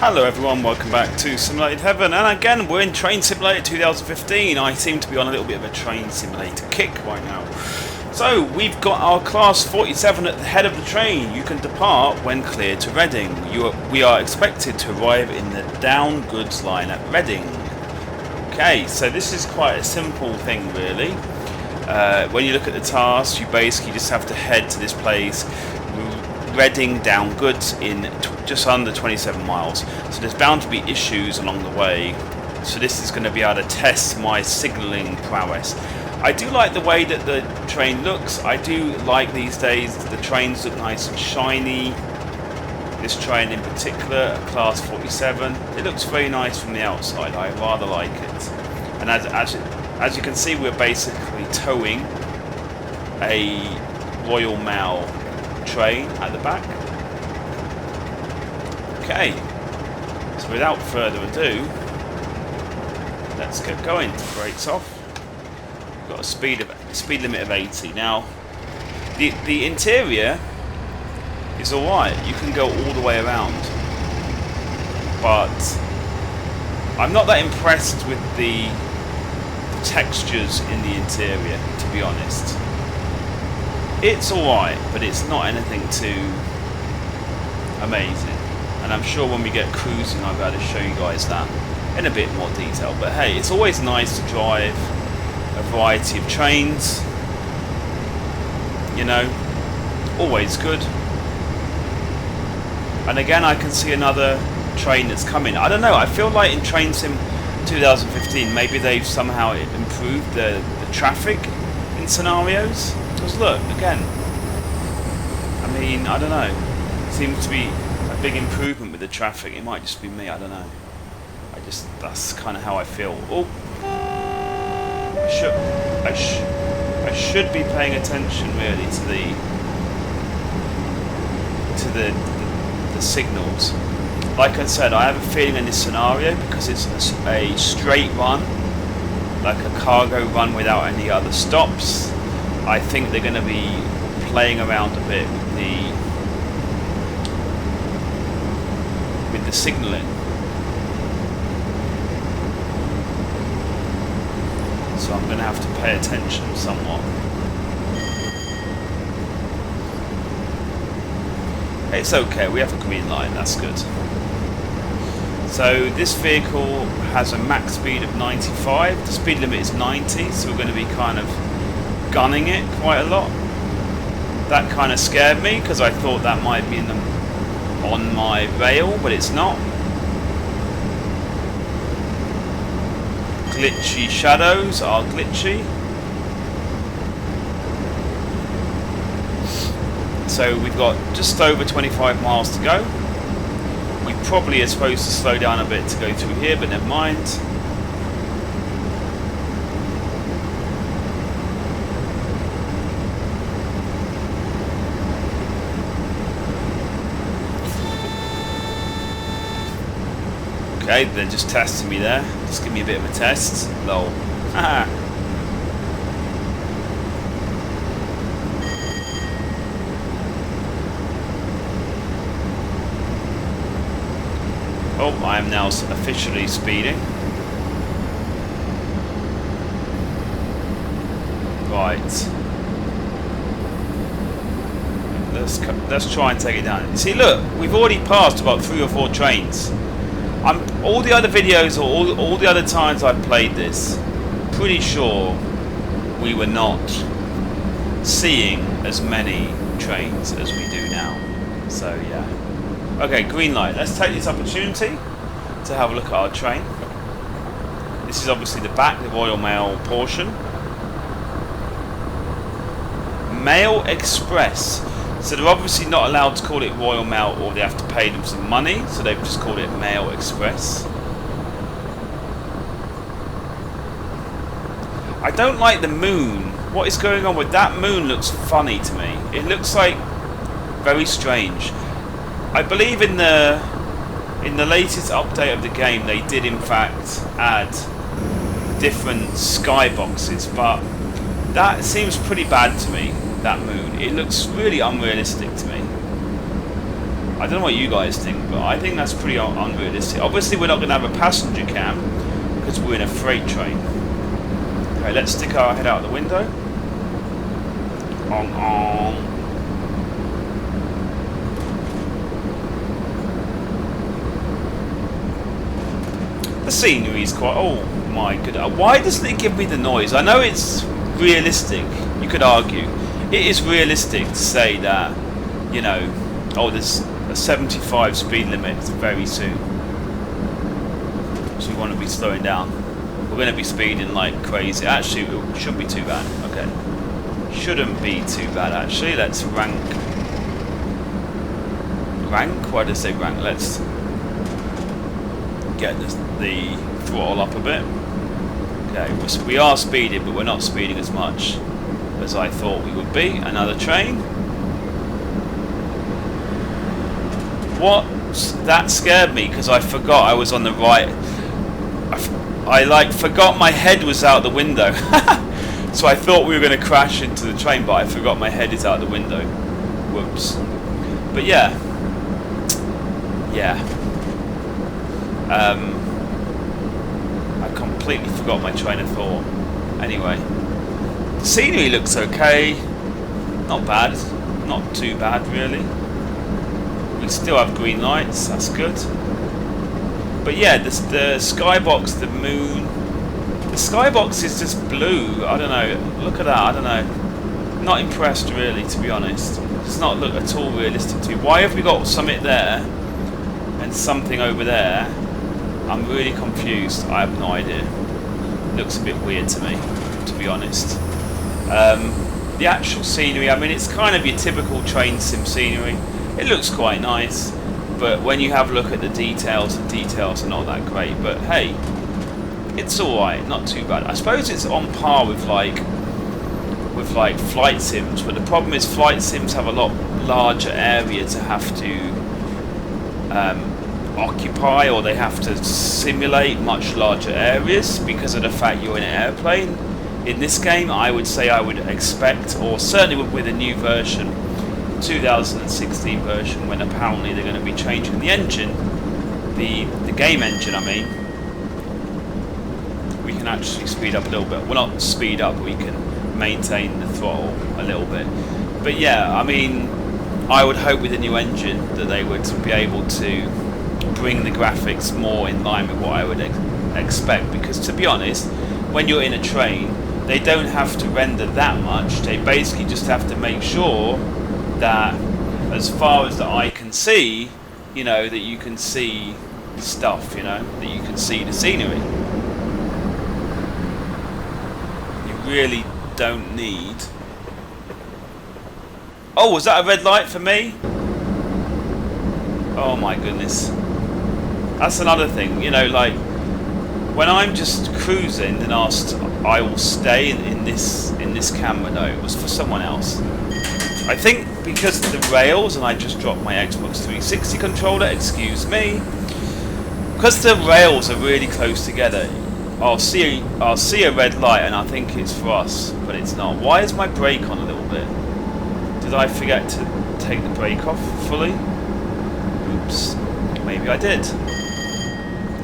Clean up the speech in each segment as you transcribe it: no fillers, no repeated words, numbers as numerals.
Hello everyone, welcome back to Simulated Heaven, and again we're in Train Simulator 2015. I seem to be on a little bit of a train simulator kick right now. So we've got our class 47 at the head of the train. You can depart when cleared to Reading. We are expected to arrive in the down goods line at Reading. Okay, so this is quite a simple thing really. When you look at the task, you basically just have to head to this place, Reading down goods in just under 27 miles. So there's bound to be issues along the way. So this is going to be able to test my signalling prowess. I do like the way that the train looks. I do like these days the trains look nice and shiny. This train in particular, class 47, it looks very nice from the outside. I rather like it. And as you can see, we're basically towing a Royal Mail train at the back. Okay, so without further ado, let's get going. Brakes off. We've got a speed limit of 80. Now, the interior is alright. You can go all the way around, but I'm not that impressed with the textures in the interior, to be honest. It's alright, but it's not anything too amazing. And I'm sure when we get cruising I'll be able to show you guys that in a bit more detail. But hey, it's always nice to drive a variety of trains. You know, always good. And again, I can see another train that's coming. I don't know, I feel like in Train Sim 2015 maybe they've somehow improved the traffic in scenarios. Because look, again, I mean, I don't know, seems to be a big improvement with the traffic. It might just be me, I don't know. That's kind of how I feel. Oh, I should be paying attention really to the signals. Like I said, I have a feeling in this scenario, because it's a straight run, like a cargo run without any other stops, I think they're going to be playing around a bit with the signalling. So I'm going to have to pay attention somewhat. It's okay, we have a green light, that's good. So this vehicle has a max speed of 95, the speed limit is 90, so we're going to be kind of gunning it quite a lot. That kind of scared me, because I thought that might be on my rail, but it's not. Glitchy shadows are glitchy. So we've got just over 25 miles to go. We probably are supposed to slow down a bit to go through here, but never mind. Okay, they're just testing me there. Just give me a bit of a test. Lol. Haha. Oh, I am now officially speeding. Right. Let's try and take it down. You see, look, we've already passed about 3 or 4 trains. All the other videos, or all the other times I've played this, pretty sure we were not seeing as many trains as we do now. So yeah. Okay, green light. Let's take this opportunity to have a look at our train. This is obviously the back, the Royal Mail portion. Mail Express. So they're obviously not allowed to call it Royal Mail, or they have to pay them some money, so they've just called it Mail Express. I don't like the moon. What is going on with that moon? Looks funny to me. It looks like very strange. I believe in the latest update of the game they did in fact add different skyboxes, but that seems pretty bad to me. That moon, it looks really unrealistic to me. I don't know what you guys think, but I think that's pretty unrealistic. Obviously, we're not going to have a passenger cam because we're in a freight train. Okay, let's stick our head out the window. The scenery is quite... Oh my goodness. Why doesn't it give me the noise? I know it's realistic. You could argue. It is realistic to say that, you know, oh, there's a 75 speed limit very soon. So we want to be slowing down. We're going to be speeding like crazy. Actually, it shouldn't be too bad. Okay. Shouldn't be too bad, actually. Let's rank. Rank? Why did I say rank? Let's get the throttle up a bit. Okay, we are speeding, but we're not speeding as much as I thought we would be. Another train. What? That scared me because I forgot I was on the right. I like forgot my head was out the window. So I thought we were going to crash into the train, but I forgot my head is out the window. Whoops. But yeah. Yeah. I completely forgot my train of thought. Anyway. The scenery looks okay. Not bad. Not too bad, really. We still have green lights. That's good. But yeah, the skybox, the moon. The skybox is just blue. I don't know. Look at that. I don't know. Not impressed, really, to be honest. It does not look at all realistic to me. Why have we got something there and something over there? I'm really confused. I have no idea. It looks a bit weird to me, to be honest. The actual scenery, I mean, it's kind of your typical train sim scenery. It looks quite nice, but when you have a look at the details are not that great. But hey, it's alright, not too bad. I suppose it's on par with like flight sims, but the problem is flight sims have a lot larger area to have to occupy, or they have to simulate much larger areas because of the fact you're in an airplane. In this game, I would say I would expect, or certainly with a new version, 2016 version, when apparently they're going to be changing the engine, the game engine, I mean, we can actually speed up a little bit. Well, not speed up, we can maintain the throttle a little bit. But yeah, I mean, I would hope with the new engine that they would be able to bring the graphics more in line with what I would expect, because to be honest, when you're in a train, they don't have to render that much. They basically just have to make sure that as far as the eye can see, you know, that you can see stuff, you know, that you can see the scenery. You really don't need... Oh, was that a red light for me? Oh my goodness. That's another thing, you know, like when I'm just cruising and asked I will stay in this camera. No, it was for someone else. I think because of the rails, and I just dropped my Xbox 360 controller, excuse me. Because the rails are really close together, I'll see a red light and I think it's for us, but it's not. Why is my brake on a little bit? Did I forget to take the brake off fully? Oops. Maybe I did.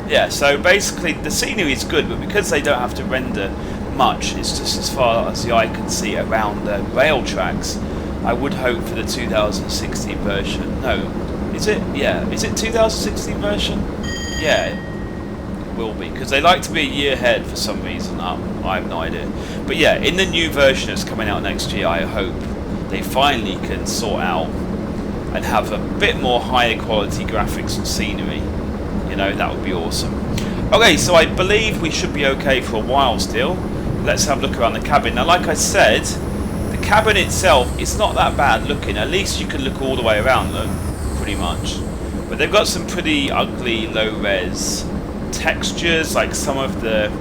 Yeah, so basically the scenery is good, but because they don't have to render much, it's just as far as the eye can see around the rail tracks. I would hope for the 2016 version. No, is it? Yeah, is it 2016 version? Yeah, it will be, because they like to be a year ahead for some reason. I have no idea. But yeah, in the new version that's coming out next year, I hope they finally can sort out and have a bit more higher quality graphics and scenery. You know, that would be awesome. Okay, so I believe we should be okay for a while still. Let's have a look around the cabin. Now, like I said, the cabin itself is not that bad looking. At least you can look all the way around them, pretty much. But they've got some pretty ugly low-res textures, like some of the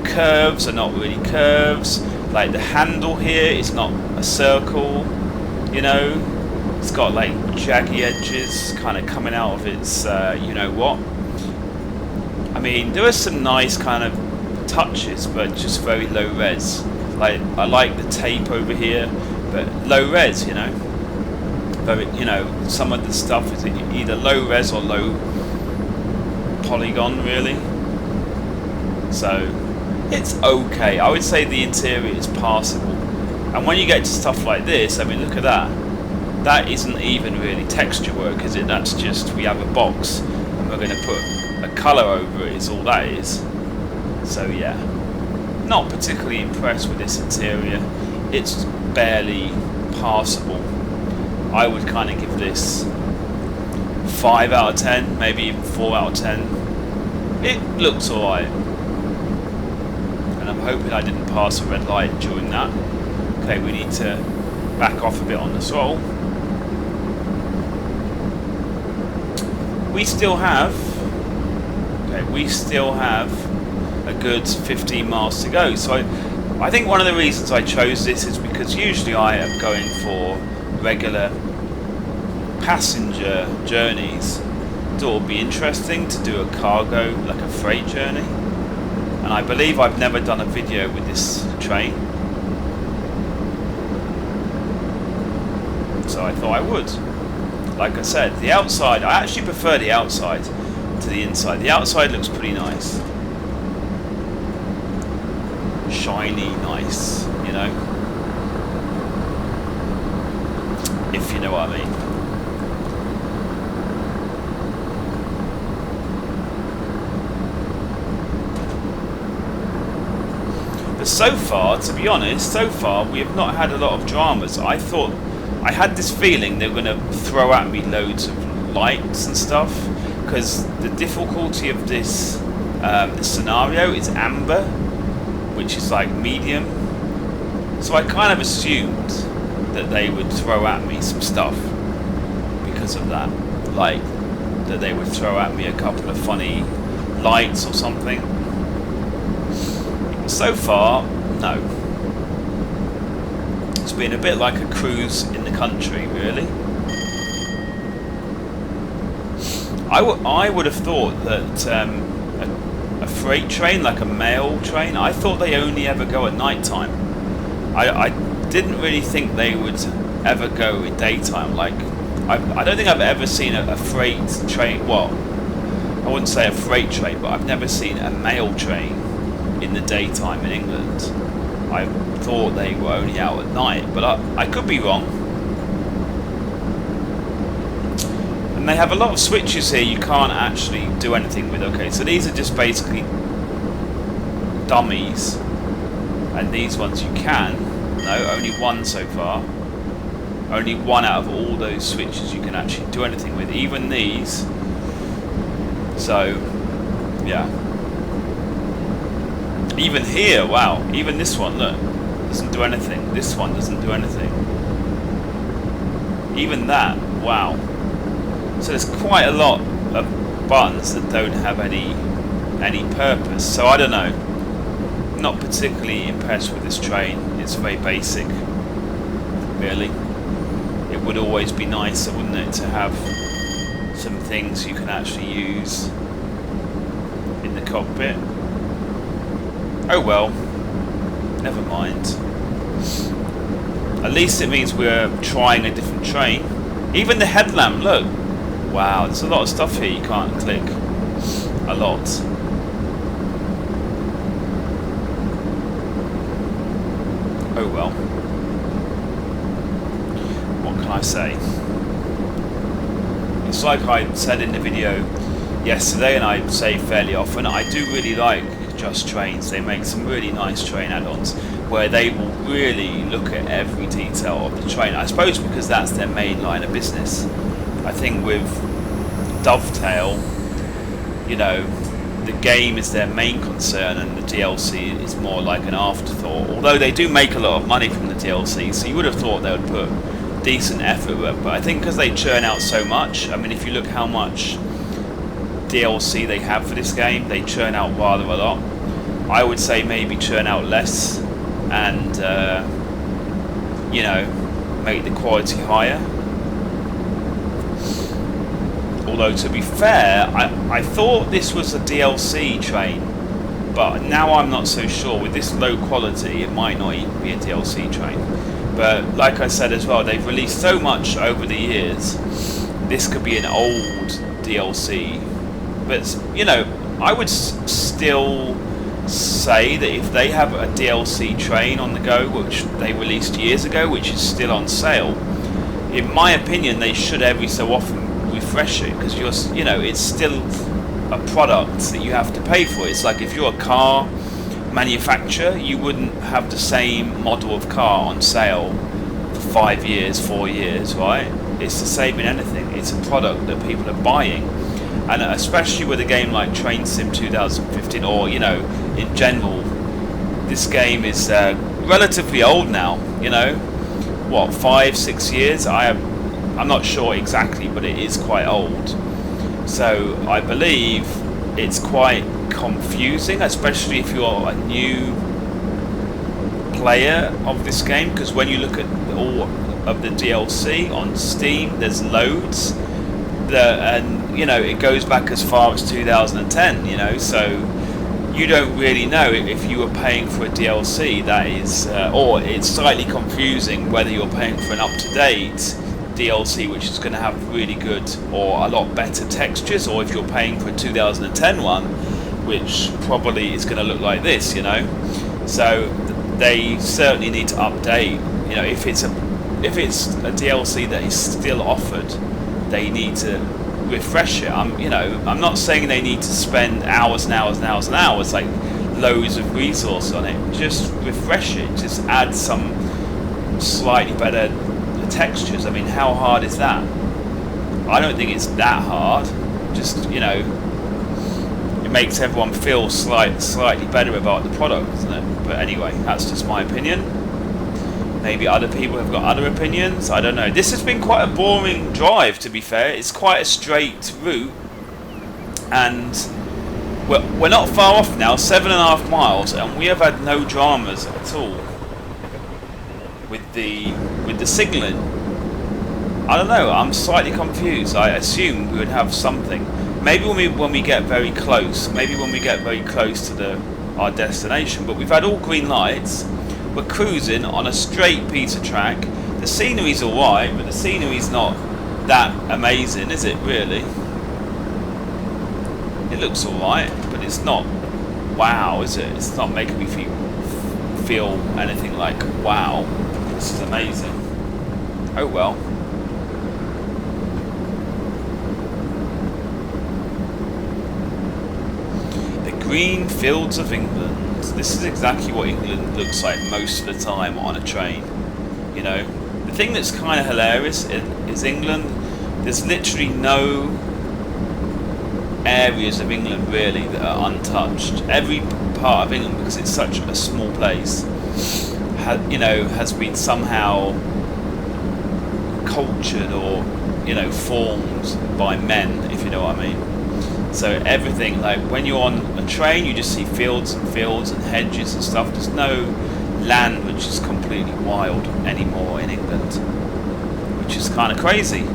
curves are not really curves. Like the handle here is not a circle, you know. It's got like jaggy edges kind of coming out of its, you know what. I mean, there are some nice kind of touches, but just very low res. Like, I like the tape over here, but low res, you know. very, you know, some of the stuff is either low res or low polygon, really. So it's okay. I would say the interior is passable. And when you get to stuff like this, I mean, look at that. That isn't even really texture work, is it? That's just, we have a box and we're going to put a colour over it, is all that is. So yeah, not particularly impressed with this interior. It's barely passable. I would kind of give this 5 out of 10, maybe even 4 out of 10. It looks alright. And I'm hoping I didn't pass a red light during that. Okay, we need to back off a bit on the throttle. We still have a good 15 miles to go. So I think one of the reasons I chose this is because usually I am going for regular passenger journeys. So it will be interesting to do a cargo, like a freight journey. And I believe I've never done a video with this train. So I thought I would. Like I said, the outside, I actually prefer the outside to the inside. The outside looks pretty nice. Shiny, nice, you know? If you know what I mean. But so far, to be honest, we have not had a lot of dramas. I had this feeling they were going to throw at me loads of lights and stuff, because the difficulty of this scenario is amber, which is like medium. So I kind of assumed that they would throw at me some stuff because of that, like that they would throw at me a couple of funny lights or something. So far, no. It's been a bit like a cruise in the country, really. I would have thought that a freight train, like a mail train, I thought they only ever go at night time. I didn't really think they would ever go in daytime. Like, I don't think I've ever seen a freight train. Well, I wouldn't say a freight train, but I've never seen a mail train in the daytime in England. I thought they were only out at night, but I could be wrong. And they have a lot of switches here you can't actually do anything with. Okay, so these are just basically dummies, and these ones you can. No, only one so far. Only one out of all those switches you can actually do anything with, even these. So, yeah. Even here, wow, even this one, look, doesn't do anything. This one doesn't do anything. Even that, wow. So there's quite a lot of buttons that don't have any purpose. So I don't know. Not particularly impressed with this train. It's very basic, really. It would always be nicer, wouldn't it, to have some things you can actually use in the cockpit. Oh well, never mind. At least it means we're trying a different train. Even the headlamp, look. Wow, there's a lot of stuff here you can't click. A lot. Oh well. What can I say? It's like I said in the video yesterday, and I say fairly often, I do really like Just Trains. They make some really nice train add-ons where they will really look at every detail of the train. I suppose because that's their main line of business. I think with Dovetail, you know, the game is their main concern and the DLC is more like an afterthought. Although they do make a lot of money from the DLC, so you would have thought they would put decent effort with it. But I think because they churn out so much, I mean, if you look how much DLC they have for this game, they churn out rather a lot. I would say maybe churn out less and you know, make the quality higher. Although to be fair, I thought this was a DLC train, but now I'm not so sure. With this low quality, it might not even be a DLC train. But like I said as well, they've released so much over the years. This could be an old DLC, but you know, I would still say that if they have a DLC train on the go, which they released years ago, which is still on sale, in my opinion, they should every so often refresh it, because you know, it's still a product that you have to pay for. It's like if you're a car manufacturer, you wouldn't have the same model of car on sale for 5 years, 4 years, right? It's the same in anything. It's a product that people are buying, and especially with a game like Train Sim 2015, or you know, in general, this game is relatively old now. You know, what, 5-6 years? I'm not sure exactly, but it is quite old. So I believe it's quite confusing, especially if you're a new player of this game, because when you look at all of the DLC on Steam, there's loads and you know, it goes back as far as 2010, you know, so you don't really know if you were paying for a DLC that is or it's slightly confusing whether you're paying for an up-to-date DLC which is going to have really good or a lot better textures, or if you're paying for a 2010 one which probably is going to look like this, you know. So they certainly need to update, you know, if it's a DLC that is still offered, they need to refresh it. I'm not saying they need to spend hours and hours and hours and hours, like loads of resources on it. Just refresh it, just add some slightly better textures. I mean, how hard is that? I don't think it's that hard. Just, you know, it makes everyone feel slightly better about the product, doesn't it? But anyway, that's just my opinion. Maybe other people have got other opinions. I don't know. This has been quite a boring drive, to be fair. It's quite a straight route, and we're not far off now, 7.5 miles, and we have had no dramas at all with the signalling. I don't know. I'm slightly confused. I assume we would have something. Maybe when we get very close. Maybe when we get very close to our destination. But we've had all green lights. We're cruising on a straight piece of track. The scenery's alright, but the scenery's not that amazing, is it really? It looks alright, but it's not wow, is it? It's not making me feel anything like wow, this is amazing. Oh well. The green fields of England. This is exactly what England looks like most of the time on a train. You know, the thing that's kind of hilarious is England. There's literally no areas of England really that are untouched. Every part of England, because it's such a small place, has been somehow cultured or, you know, formed by men, if you know what I mean. So everything, like when you're on a train, you just see fields and fields and hedges and stuff. There's no land which is completely wild anymore in England, which is kind of crazy.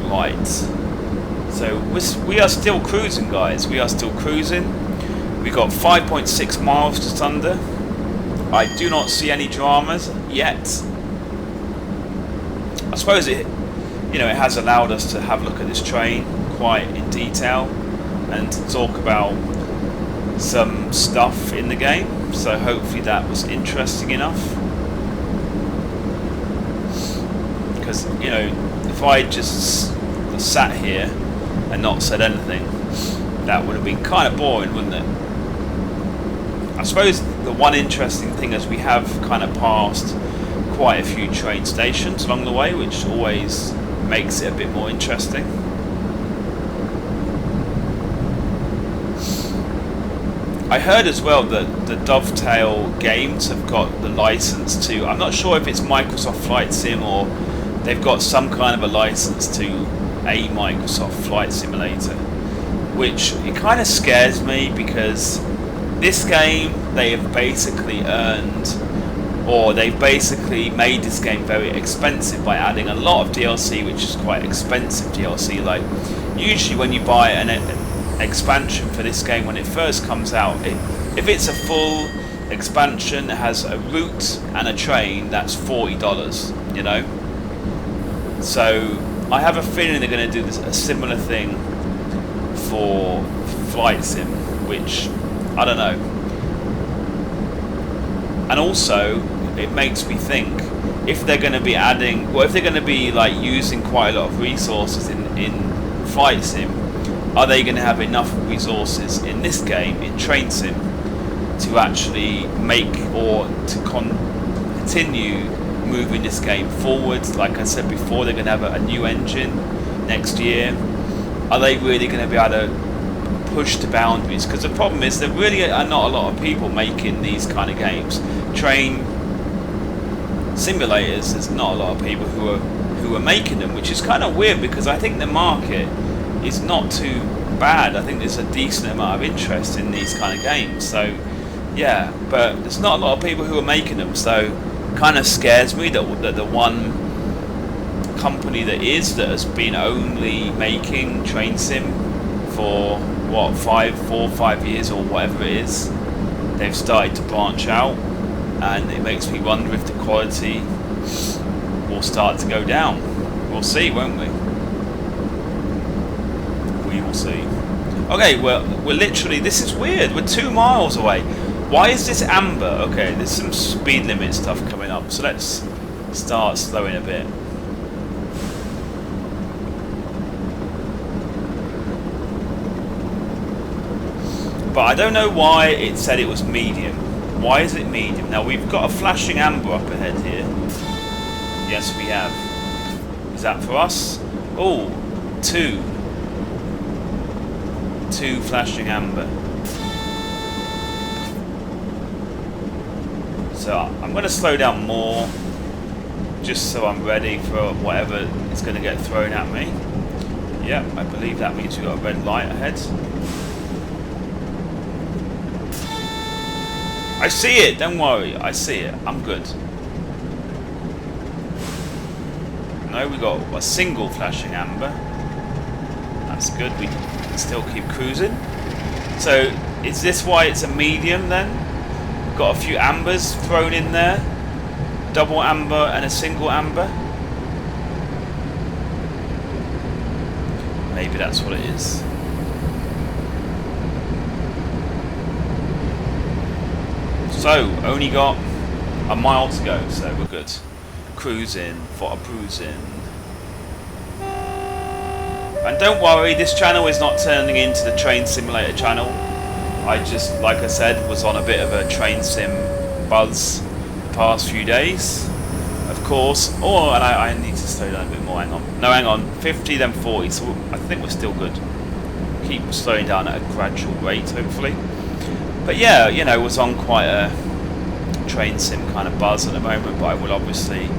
Right. So we are still cruising, guys. We are still cruising. We got 5.6 miles just under. I do not see any dramas yet. I suppose it has allowed us to have a look at this train quite in detail and to talk about some stuff in the game, so hopefully that was interesting enough. Because, you know, if I just sat here and not said anything, that would have been kind of boring, wouldn't it? I suppose the one interesting thing is we have kind of passed quite a few train stations along the way, which always makes it a bit more interesting. I heard as well that the Dovetail games have got the license to, I'm not sure if it's Microsoft Flight Sim or they've got some kind of a license to a Microsoft Flight Simulator, which it kind of scares me, because this game they have basically earned, or they've basically made this game very expensive by adding a lot of DLC, which is quite expensive DLC. Like, usually when you buy an expansion for this game when it first comes out, if it's a full expansion has a route and a train that's $40, you know. So I have a feeling they're going to do a similar thing for Flight Sim, which I don't know. And also, it makes me think, if they're going to be adding, well, if they're going to be like using quite a lot of resources in Flight Sim, are they going to have enough resources in this game, in Train Sim, to actually make or to continue moving this game forwards? Like I said before, they're going to have a new engine next year. Are they really going to be able to push the boundaries? Because the problem is there really are not a lot of people making these kind of games. Train simulators, there's not a lot of people who are making them, which is kind of weird because I think the market is not too bad. I think there's a decent amount of interest in these kind of games. So yeah, but there's not a lot of people who are making them, so kind of scares me that the one company that has been only making Train Sim for what 4 or 5 years or whatever it is, they've started to branch out, and it makes me wonder if the quality will start to go down. We'll see, won't we? We will see. Okay, well, we're literally, this is weird, we're 2 miles away. Why is this amber? Okay, there's some speed limit stuff coming up, so let's start slowing a bit. But I don't know why it said it was medium. Why is it medium? Now we've got a flashing amber up ahead here. Yes, we have. Is that for us? Oh, 2 flashing amber. So I'm going to slow down more, just so I'm ready for whatever is going to get thrown at me. Yeah, I believe that means we've got a red light ahead. I see it, don't worry, I see it, I'm good. No, we got a single flashing amber. That's good, we can still keep cruising. So, is this why it's a medium then? Got a few ambers thrown in there. Double amber and a single amber. Maybe that's what it is. So, only got a mile to go, so we're good. Cruising for a bruising. And don't worry, this channel is not turning into the Train Simulator channel. I just, like I said, was on a bit of a Train Sim buzz the past few days. Of course. Oh, and I need to slow down a bit more, hang on. No, hang on, 50 then 40, so I think we're still good. Keep slowing down at a gradual rate, hopefully. But yeah, you know, was on quite a Train Sim kind of buzz at the moment, but I will obviously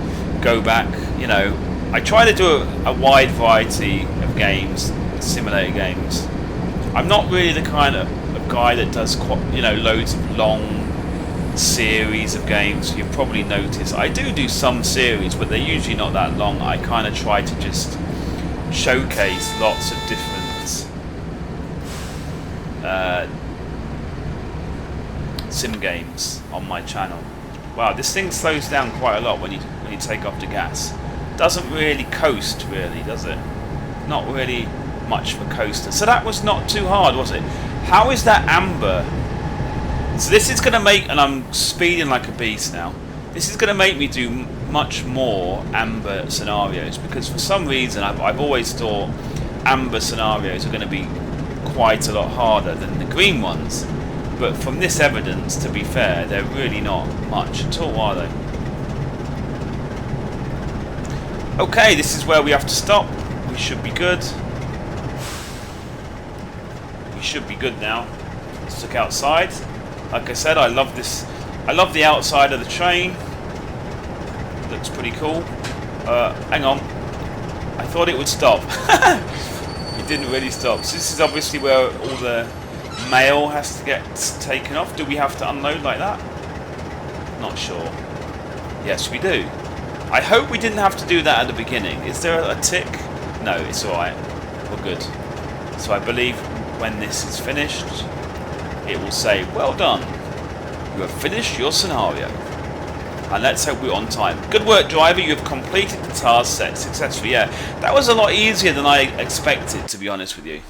go back, you know. I try to do a wide variety of games, simulator games. I'm not really the kind of guy that does, you know, loads of long series of games. You've probably noticed I do some series, but they're usually not that long. I kind of try to just showcase lots of different sim games on my channel. Wow, this thing slows down quite a lot when you take off the gas. Doesn't really coast, really, does it? Not really much of a coaster. So that was not too hard, was it? How is that amber? So this is going to make, and I'm speeding like a beast now, this is going to make me do much more amber scenarios, because for some reason I've always thought amber scenarios are going to be quite a lot harder than the green ones. But from this evidence, to be fair, they're really not much at all, are they? Okay, this is where we have to stop. We should be good. We should be good now. Let's look outside. Like I said, I love this. I love the outside of the train. Looks pretty cool. Hang on. I thought it would stop. It didn't really stop. So this is obviously where all the mail has to get taken off. Do we have to unload like that? Not sure. Yes, we do. I hope we didn't have to do that at the beginning. Is there a tick? No, it's alright. We're good. So I believe when this is finished, it will say, well done. You have finished your scenario. And let's hope we're on time. Good work, driver. You have completed the task set successfully. Yeah, that was a lot easier than I expected, to be honest with you.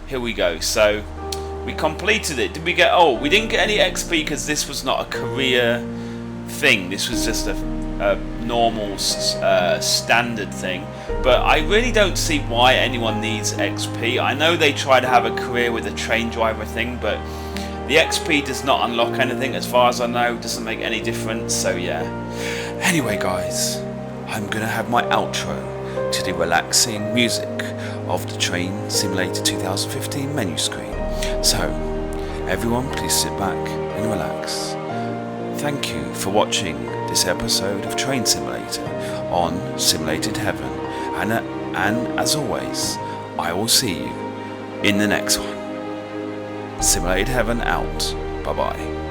Here we go. So, we completed it. Did we get... Oh, we didn't get any XP because this was not a career thing. This was just a normal standard thing. But I really don't see why anyone needs XP. I know they try to have a career with a train driver thing, but the XP does not unlock anything as far as I know. It doesn't make any difference, so yeah. Anyway guys, I'm gonna have my outro to the relaxing music of the Train Simulator 2015 menu screen. So, everyone please sit back and relax. Thank you for watching this episode of Train Simulator on Simulated Heaven, and as always, I will see you in the next one. Simulated Heaven out. Bye bye.